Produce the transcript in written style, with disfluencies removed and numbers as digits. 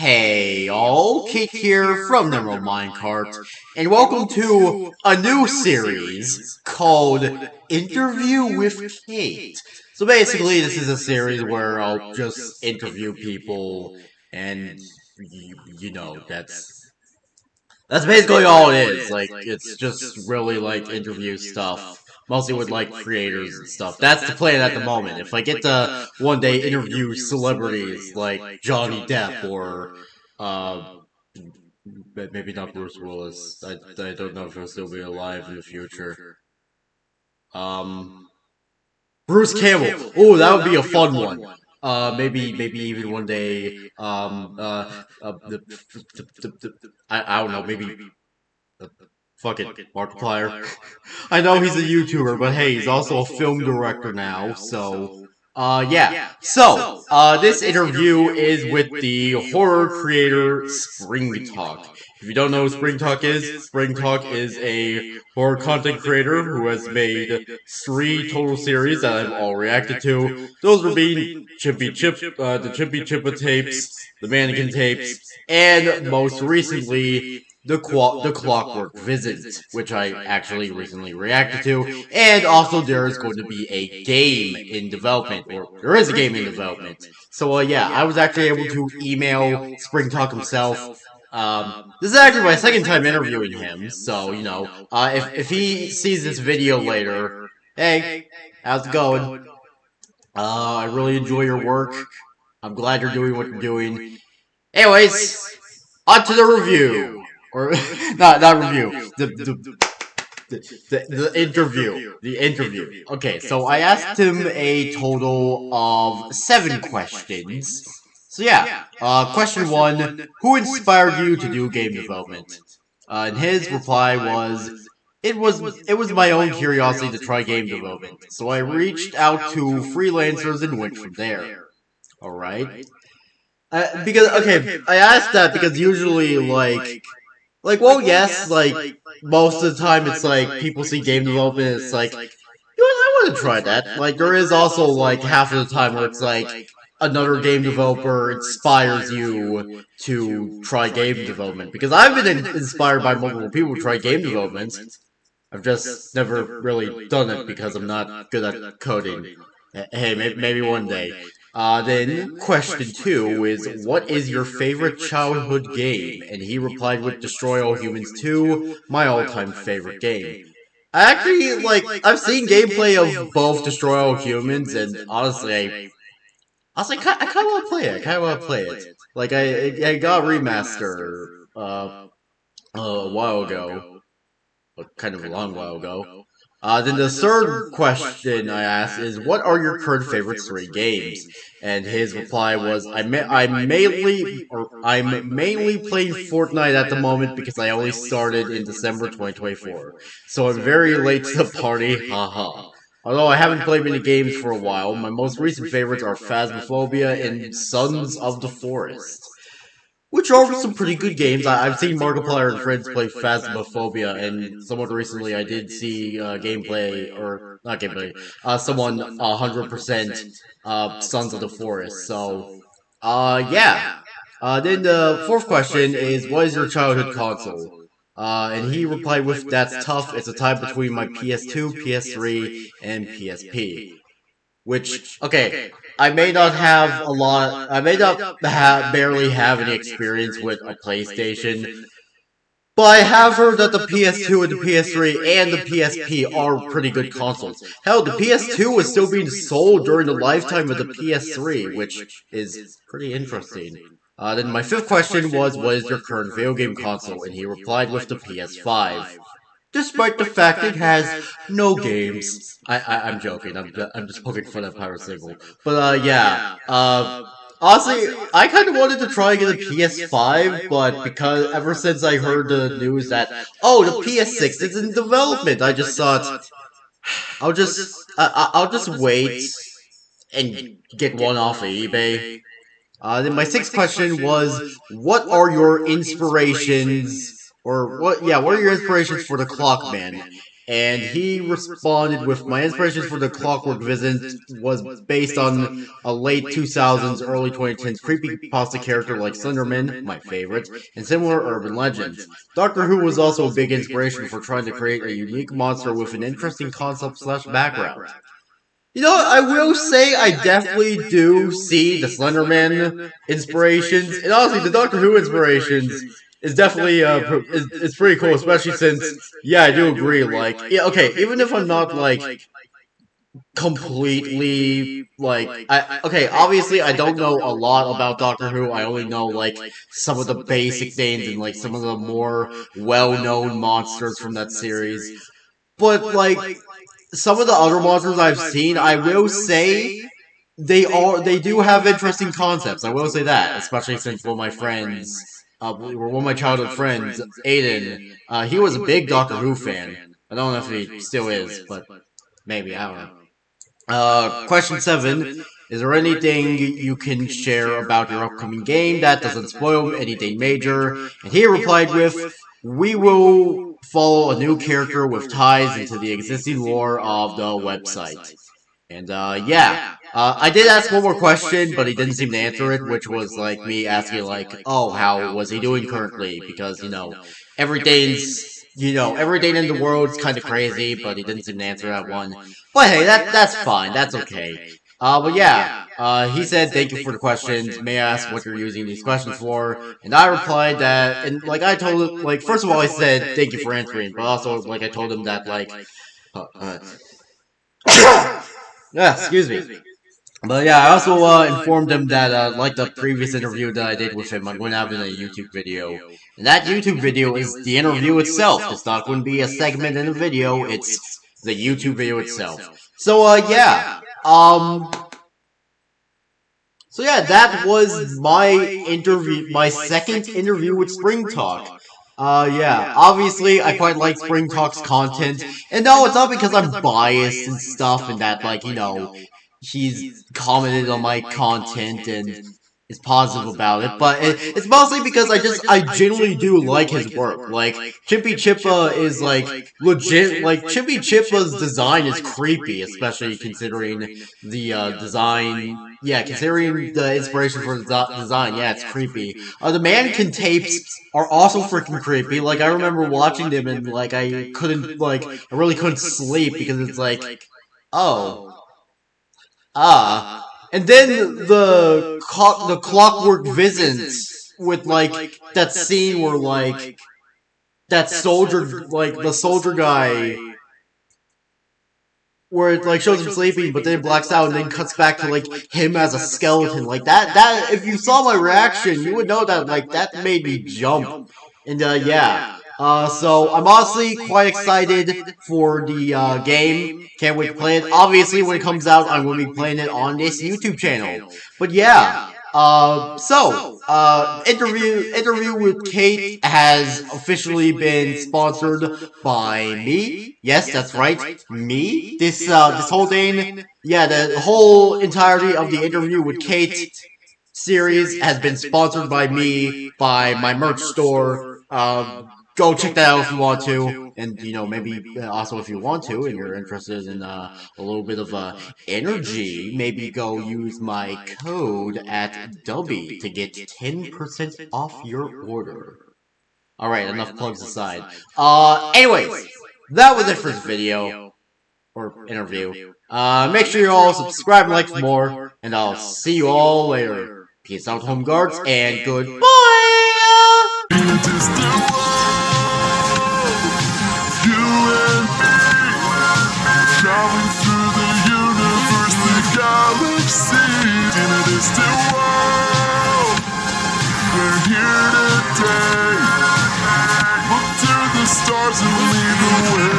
Hey all, Kate here from Never Minecart, and welcome to a new series called Interview with Kate. So basically, this is a series where I'll just interview people, and that's basically all it is. Like, it's just really like interview stuff. Mostly with like creators and stuff. That's the plan at the moment. If I get to one day interview celebrities like Johnny Depp or maybe not Bruce Willis. I don't know if he'll still be alive in the future. Um, Bruce Campbell. Oh, that would be a fun one. Maybe even one day. I don't know. Maybe fuck it, Markiplier. I know he's a YouTuber, but hey, he's also a film director now, so yeah. So, this interview is with the horror creator SpringTock. If you don't know who SpringTock is a horror content creator who has made 3 total series that I've all reacted to. Those were being the Chippy Chippa tapes, the Mannequin tapes, and most recently, the Clockwork Visit, which I actually recently reacted to, and also there is going to be a game in development, or there is a game in development. So yeah, I was actually able to email SpringTalk himself. This is actually my second time interviewing him, so if he sees this video later, hey, how's it going? I really enjoy your work. I'm glad you're doing what you're doing. Anyways, on to the review. Or not review. The interview. The interview. Okay, so I asked him a total of 7 questions. So yeah, question 1: who inspired you to do game development? And his reply was, it was my own curiosity to try game development. So I reached out to freelancers and went from there. All right. Because okay, I asked that because usually well, yes, like, most of the time it's like, people see game development, it's like, I want to try that. Like, there is also, like, half of the time where it's like, another game developer inspires you to try game development. Because I've been inspired by multiple people to try game development. I've just never really done it because I'm not good at coding. Hey, maybe one day. Then, question 2 is, what is your favorite childhood game? And he replied with Destroy All Humans 2, my all-time favorite game. I actually, I've seen gameplay of both Destroy All Humans, and honestly, I kind of want to play it. Like, I got a remaster, a while ago. Kind of a long while ago. Then the third question I asked is, what are your current favorite 3 games? And his reply was, I'm mainly playing Fortnite at the moment because I only started in December 2024. So I'm very late to the party, haha. Although I haven't played many games for a while, my most recent favorites are Phasmophobia and Sons of the Forest, which are some pretty good games. I've seen Markiplier and friends play Phasmophobia, and somewhat recently I did see gameplay, or not gameplay, someone 100% Sons of the Forest. So, yeah. Then the fourth question is, what is your childhood console? And he replied with, that's tough, it's a tie between my PS2, PS3, and PSP. Which, okay, I may not barely have any experience with a PlayStation, but I have heard that the PS2 and the PS3 and the PSP are pretty good consoles. Hell, the PS2 was still being sold during the lifetime of the PS3, which is pretty interesting. Then my fifth question was, what is your current video game console? And he replied with the PS5. Despite the fact it has no games. I'm joking. I'm just poking fun at Pirate Single. But yeah. Honestly, I kind of wanted to try and get a PS5, but because ever since I heard the news that, oh, the PS6 is in development, I just thought I'll just wait and get one off of eBay. Then my sixth question was, what are your inspirations? Or what are your inspirations for the Clockman? and he responded with, "My inspirations for the Clockwork Visit was based on a late 2000s, early 2010s creepypasta character like Slenderman, my favorite, and similar urban legends. Doctor Who was also a big inspiration for trying to create a unique monster with an interesting concept slash background." You know, I will say I definitely do see the Slenderman inspirations, and honestly, the Doctor Who inspirations is definitely it's pretty cool, especially since, yeah, I do agree. Like, yeah, okay, even if I'm not like completely like, obviously I don't know a lot about Doctor Who. I only know like some of the basic names and like some of the more well-known monsters from that series, but like some of the other monsters I've seen, I will say they do have interesting concepts. I will say that, especially since one of my friends, one of my childhood friends, Aiden, he was a big Doctor Who fan. I don't know if he still is, but maybe, I don't know. Question 7. Is there anything you can share about your upcoming game that doesn't spoil anything major? And he replied with, "We will follow a new character with ties into the existing lore of the website." And yeah, I did ask one more question, but he didn't seem to answer it, which was like me asking like, "Oh, how was he doing currently?" Because everything in the world's kind of crazy, but he didn't seem to answer that one. But hey, that's fine, that's okay. But yeah, he said, "Thank you for the questions. May I ask what you're using these questions for?" And I replied that, and like I told him, like first of all, I said thank you for answering, but also like I told him that like, yeah, excuse me. But yeah, I also informed him that, like the previous interview that I did with him, I'm going to have a YouTube video. And that YouTube video is the interview itself. It's not going to be a segment in a video, it's the YouTube video itself. So, yeah. So yeah, that was my interview, my second interview with SpringTock. Yeah, obviously I quite like SpringTock's content, and no, it's not because I'm biased and stuff, and that, like, he's commented on my content and is positive about it, but it's mostly because I genuinely do like his work. Like, Chippy Chippa is, like, legit, like, Chippy Chippa's design is creepy, especially considering the, design, yeah, considering the inspiration for the design, yeah, it's creepy. The Mannequin tapes are also freaking creepy. Like, I remember watching them and, like, I really couldn't sleep because it's like, oh. And then the Clockwork Visits with, like, that scene where, like, that soldier, like, the soldier guy, where it, like, shows him sleeping, but then it blacks out and then cuts back to, like, him as a skeleton. Like, that, if you saw my reaction, you would know that, like, that made me jump. And, yeah. So I'm honestly quite excited for the game. Can't wait to play it. Obviously, when it comes out, I'm going to be playing it on this YouTube channel. But yeah, interview with Kate has officially been sponsored by me. Yes, that's right, me. This whole thing, yeah, the whole entirety of the interview with Kate series has been sponsored by me, by my merch store. Go check that out if you want to, and maybe also if you want to, and you're interested in a little bit of energy, maybe go use my code at Dubby to get 10% off your order. Alright, enough plugs aside. Anyways, that was it for this video, or interview. Make sure you all subscribe and like for more, and I'll see you all later. Peace out, home guards, and goodbye! Traveling through the universe, the galaxy, in a distant world. We're here today. Look to the stars and lead the way.